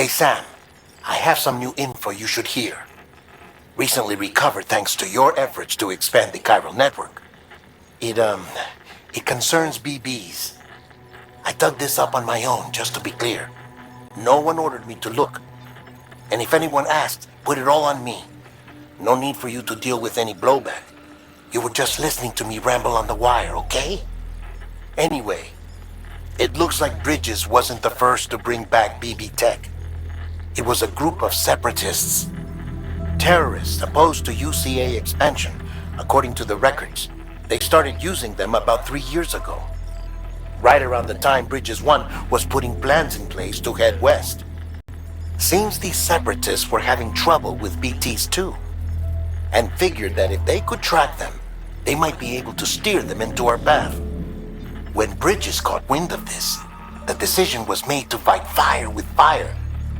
Hey Sam, I have some new info you should hear. Recently recovered thanks to your efforts to expand the chiral network. It concerns BBs. I dug this up on my own, just to be clear. No one ordered me to look. And if anyone asked, put it all on me. No need for you to deal with any blowback. You were just listening to me ramble on the wire, okay? Anyway, it looks like Bridges wasn't the first to bring back BB tech. It was a group of separatists. Terrorists opposed to UCA expansion, according to the records. They started using them about 3 years ago. Right around the time Bridges 1 was putting plans in place to head west. Seems these separatists were having trouble with BTs too, and figured that if they could track them, they might be able to steer them into our path. When Bridges caught wind of this, the decision was made to fight fire with fire,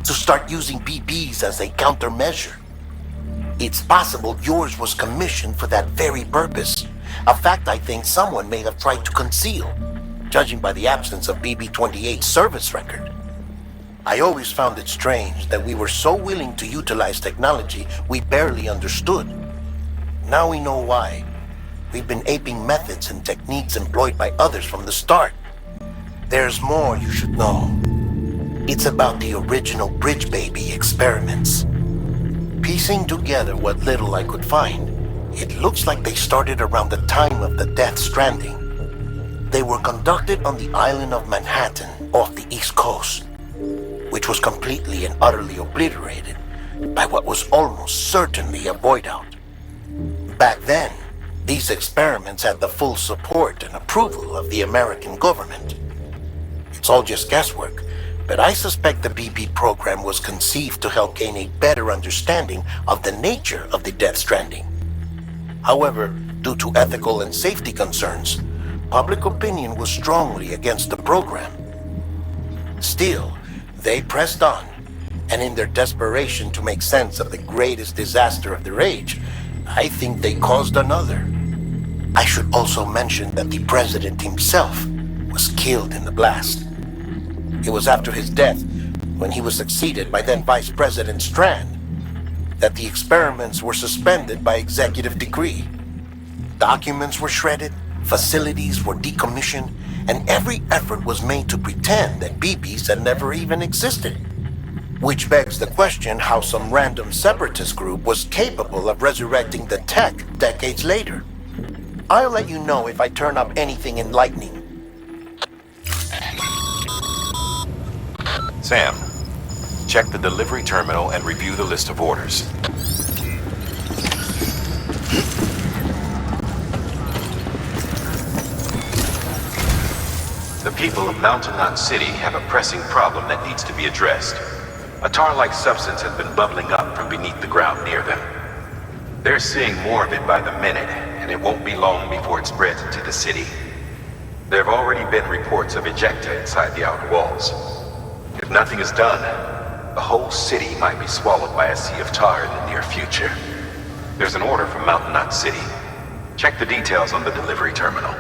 to start using BBs as a countermeasure. It's possible yours was commissioned for that very purpose, a fact I think someone may have tried to conceal, judging by the absence of BB-28's service record. I always found it strange that we were so willing to utilize technology we barely understood. Now we know why. We've been aping methods and techniques employed by others from the start. There's more you should know. It's about the original Bridge Baby experiments. Piecing together what little I could find, it looks like they started around the time of the Death Stranding. They were conducted on the island of Manhattan off the East Coast, which was completely and utterly obliterated by what was almost certainly a void out. Back then, these experiments had the full support and approval of the American government. It's all just guesswork, but I suspect the BB program was conceived to help gain a better understanding of the nature of the Death Stranding. However, due to ethical and safety concerns, public opinion was strongly against the program. Still, they pressed on, and in their desperation to make sense of the greatest disaster of their age, I think they caused another. I should also mention that the president himself was killed in the blast. It was after his death, when he was succeeded by then Vice President Strand, that the experiments were suspended by executive decree. Documents were shredded, facilities were decommissioned, and every effort was made to pretend that BBs had never even existed. Which begs the question how some random separatist group was capable of resurrecting the tech decades later. I'll let you know if I turn up anything enlightening. Sam, check the delivery terminal and review the list of orders. The people of Mountain Knot City have a pressing problem that needs to be addressed. A tar-like substance has been bubbling up from beneath the ground near them. They're seeing more of it by the minute, and it won't be long before it spreads into the city. There have already been reports of ejecta inside the outer walls. If nothing is done, the whole city might be swallowed by a sea of tar in the near future. There's an order from Mountain Knot City. Check the details on the delivery terminal.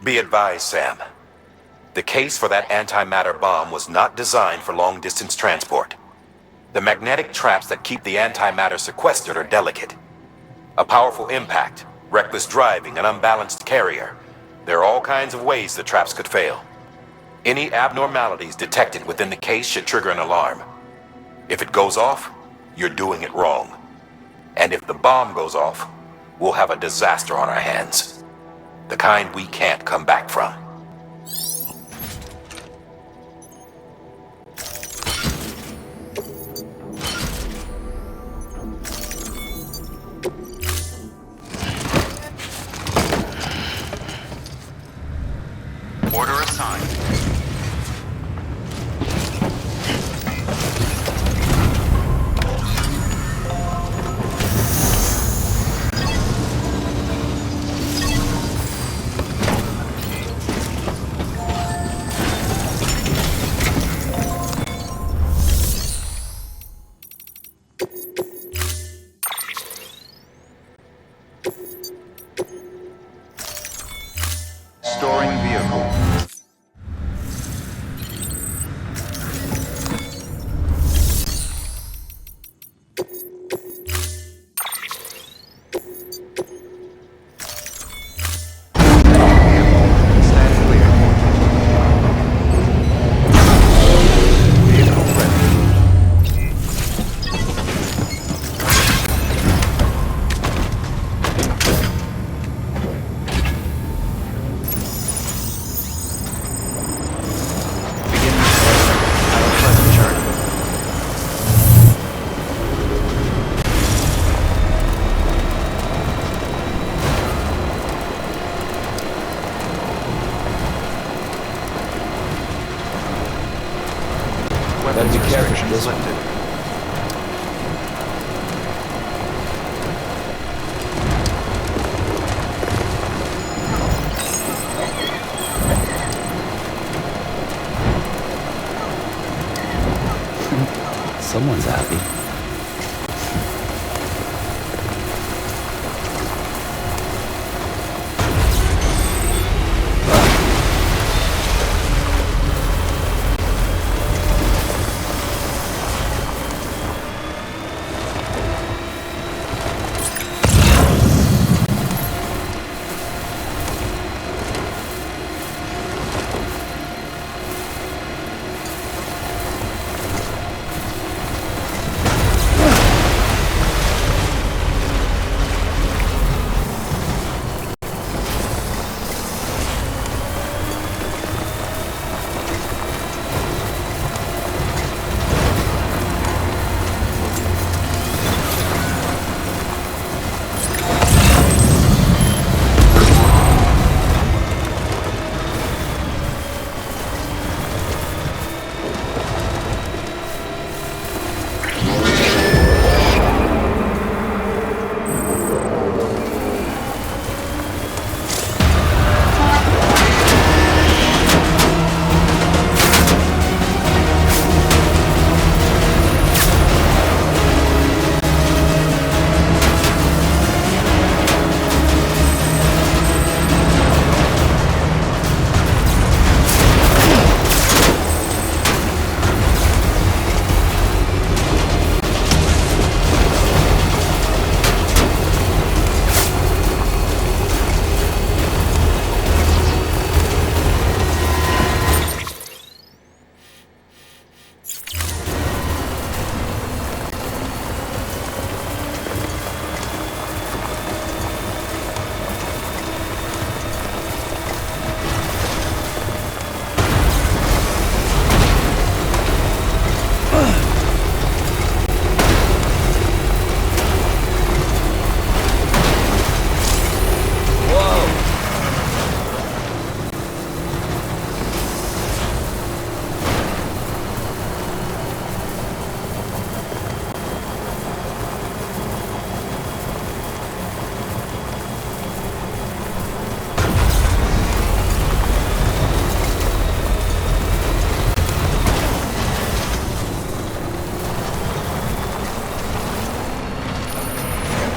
Be advised, Sam. The case for that antimatter bomb was not designed for long-distance transport. The magnetic traps that keep the antimatter sequestered are delicate. A powerful impact, reckless driving, an unbalanced carrier. There are all kinds of ways the traps could fail. Any abnormalities detected within the case should trigger an alarm. If it goes off, you're doing it wrong. And if the bomb goes off, we'll have a disaster on our hands. The kind we can't come back from. Order assigned. this one. selected. Someone's happy.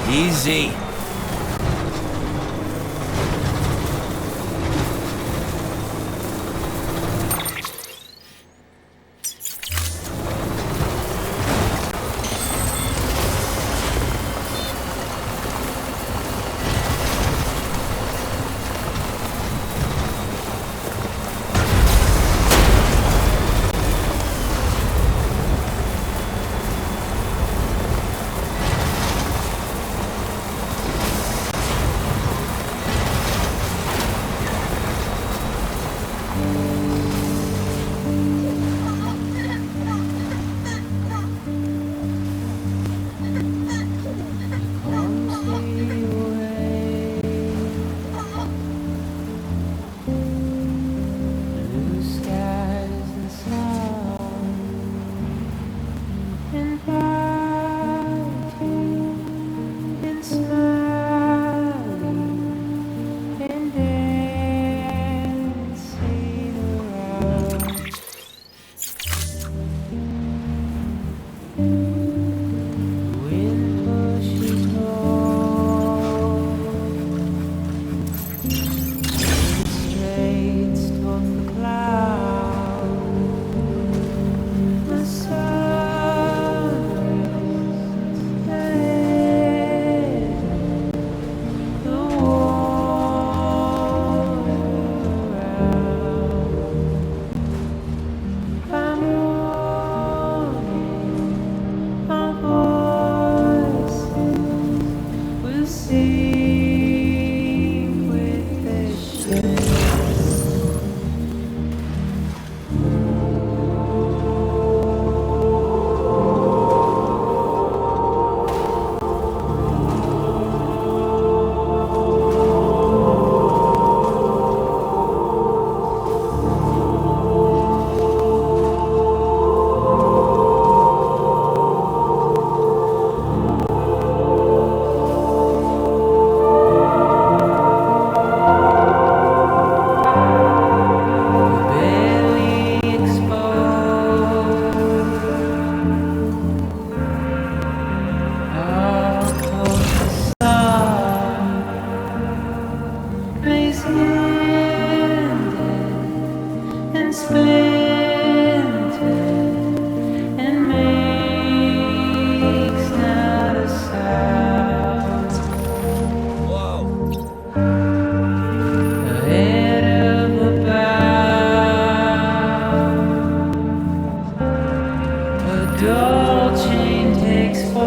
Easy. and splintered and makes not a sound. Whoa. Ahead of a bow, a dull chain takes form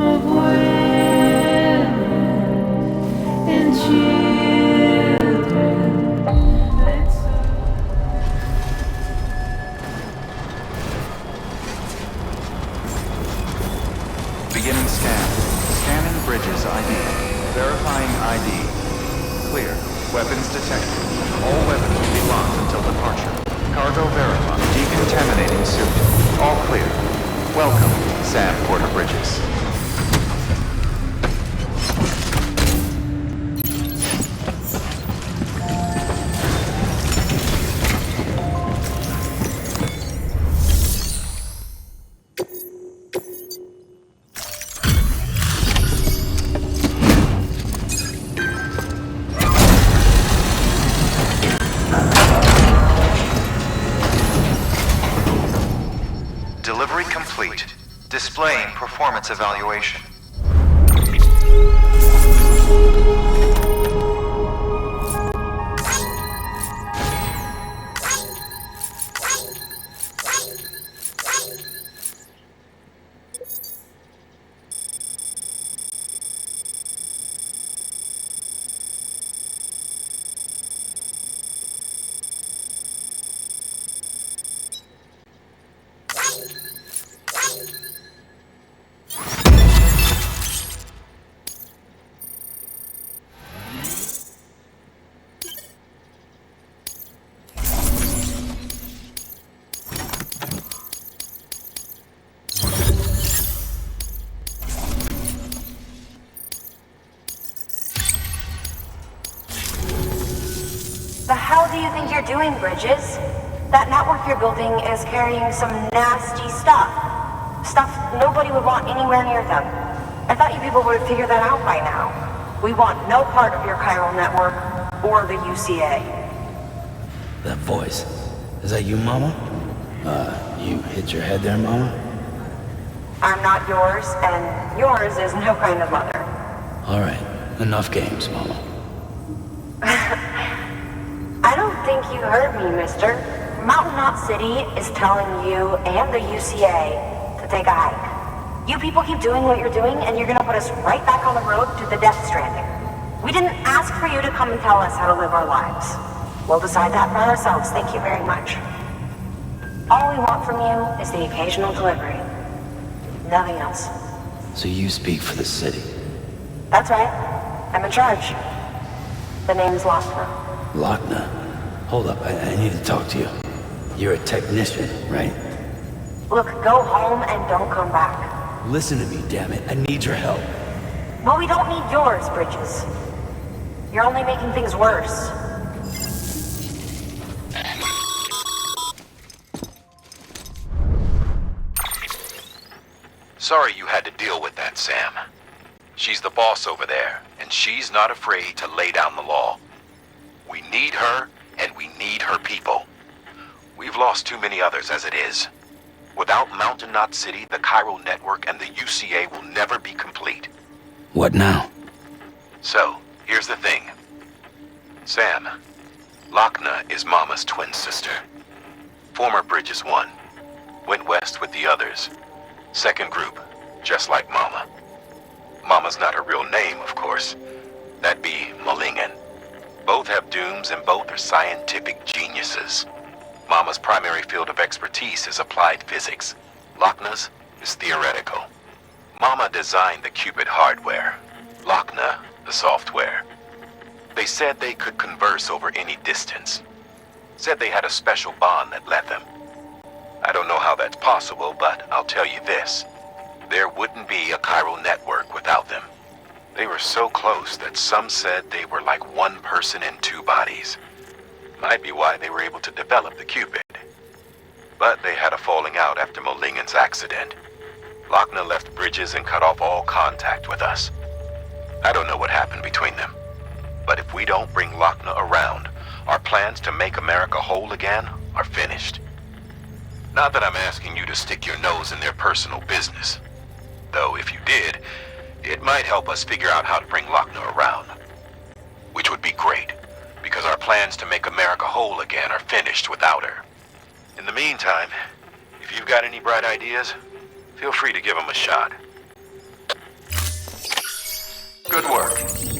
of women and children. Beginning scan. Scanning bridges ID. Verifying ID. Clear. Weapons detected. All weapons will be locked until departure. Cargo verified. Decontaminating suit. All clear. Welcome, Sam Porter Bridges. Delivery complete. Displaying performance evaluation. The hell do you think you're doing, Bridges? That network you're building is carrying some nasty stuff. Stuff nobody would want anywhere near them. I thought you people would have figured that out by now. We want no part of your chiral network or the UCA. That voice. Is that you, Mama? You hit your head there, Mama? I'm not yours, and yours is no kind of mother. Alright, enough games, Mama. I don't think you heard me, mister. Mountain Knot City is telling you and the UCA to take a hike. You people keep doing what you're doing, and you're gonna put us right back on the road to the death stranding. We didn't ask for you to come and tell us how to live our lives. We'll decide that for ourselves, thank you very much. All we want from you is the occasional delivery. Nothing else. So you speak for the city. That's right. I'm in charge. The name's Lochner. Lochner? Hold up, I need to talk to you. You're a technician, right? Look, go home and don't come back. Listen to me, damn it. I need your help. Well, we don't need yours, Bridges. You're only making things worse. Sorry you had to deal with that, Sam. She's the boss over there, and she's not afraid to lay down the law. We need her, and we need her people. We've lost too many others as it is. Without Mountain Knot City, the chiral network and the UCA will never be complete. What now? So, here's the thing. Sam, Lochner is Mama's twin sister. Former Bridges 1. Went west with the others. Second group, just like Mama. Mama's not her real name, of course. That'd be Malingen. Both have dooms and both are scientific geniuses. Mama's primary field of expertise is applied physics. Lochner's is theoretical. Mama designed the Cupid hardware. Lochner, the software. They said they could converse over any distance. Said they had a special bond that led them. I don't know how that's possible, but I'll tell you this. There wouldn't be a chiral network without them. They were so close that some said they were like one person in two bodies. Might be why they were able to develop the Cupid. But they had a falling out after Molingen's accident. Lochner left Bridges and cut off all contact with us. I don't know what happened we don't bring Lochna around, our plans to make America whole again are finished. Not that I'm asking you to stick your nose in their personal business. Though if you did, it might help us figure out how to bring Lochna around. Which would be great, because our plans to make America whole again are finished without her. In the meantime, if you've got any bright ideas, feel free to give them a shot. Good work.